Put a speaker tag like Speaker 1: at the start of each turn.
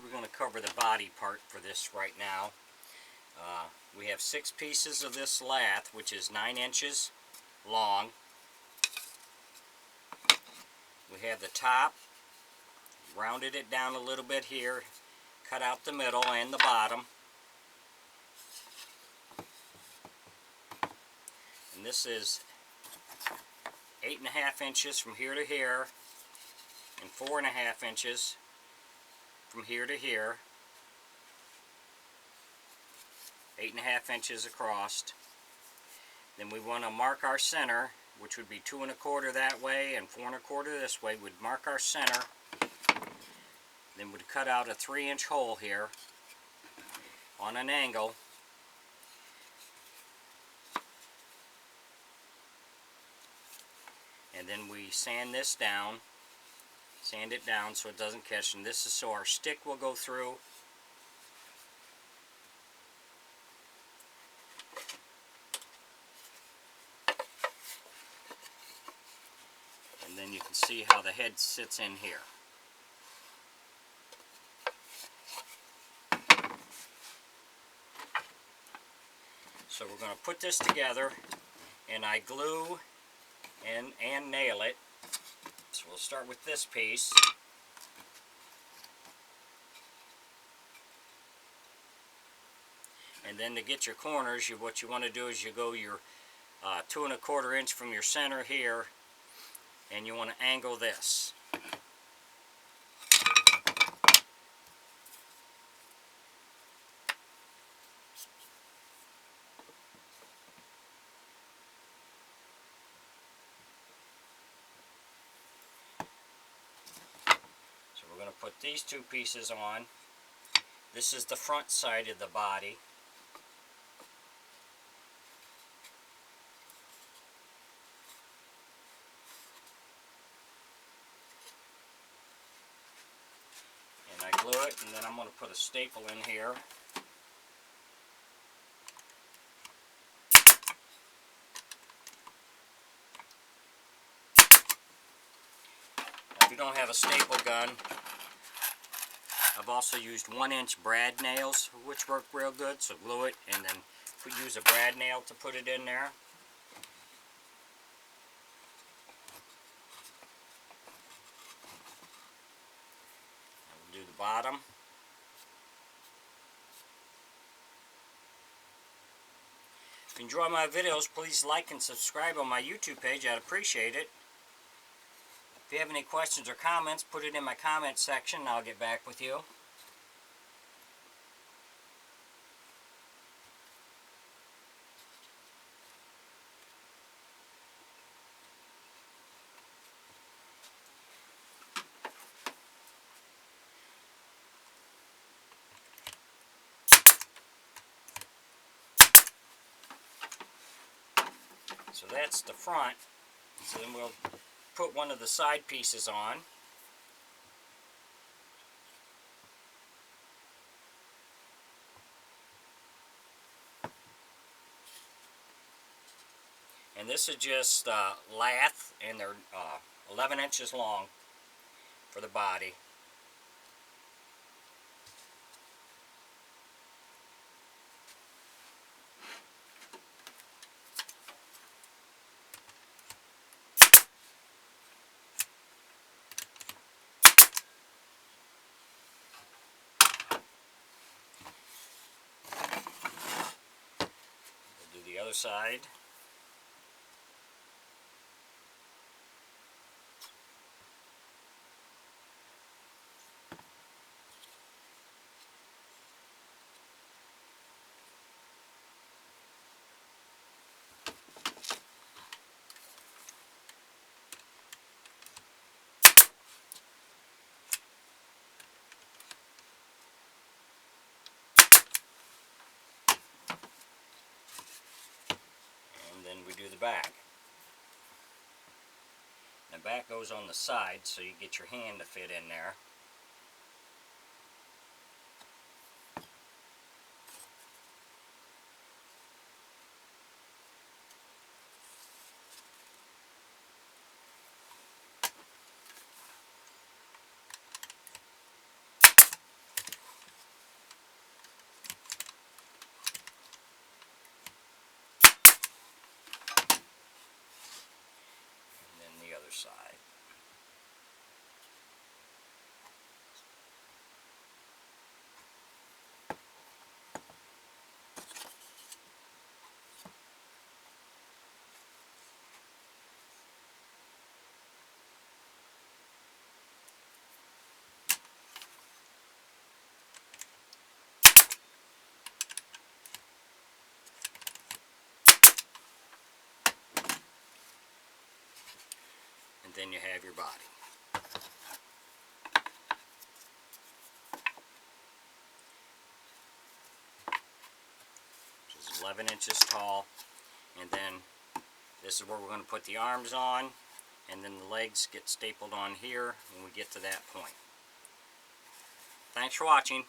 Speaker 1: We're going to cover the body part for this right now. We have 6 pieces of this lath, which is 9 inches long. We have the top, rounded it down a little bit here, cut out the middle and the bottom. And this is 8.5 inches from here to here, and 4.5 inches from here to here. 8.5 inches across. Then we want to mark our center, which would be 2 1/4 that way and 4 1/4 this way. We'd mark our center. Then we'd cut out a 3-inch hole here on an angle. And then we sand this down, sand it down so it doesn't catch. And this is so our stick will go through. And then you can see how the head sits in here. So we're going to put this together, and I glue and nail it. So we'll start with this piece. And then to get your corners, what you want to do is you go your 2 1/4 inch from your center here, and you want to angle this. So we're going to put these 2 pieces on. This is the front side of the body. I glue it, and then I'm going to put a staple in here. Now, if you don't have a staple gun, I've also used 1-inch brad nails, which work real good. So glue it, and then use a brad nail to put it in there. Do the bottom. If you enjoy my videos, please like and subscribe on my YouTube page. I'd appreciate it. If you have any questions or comments, put it in my comment section and I'll get back with you. So that's the front. So then we'll put one of the side pieces on. And this is just lath, and they're 11 inches long for the body. The other side. Then we do the back. The back goes on the side, so you get your hand to fit in there. then you have your body. Which is 11 inches tall. And then this is where we're going to put the arms on, and then the legs get stapled on here when we get to that point. Thanks for watching.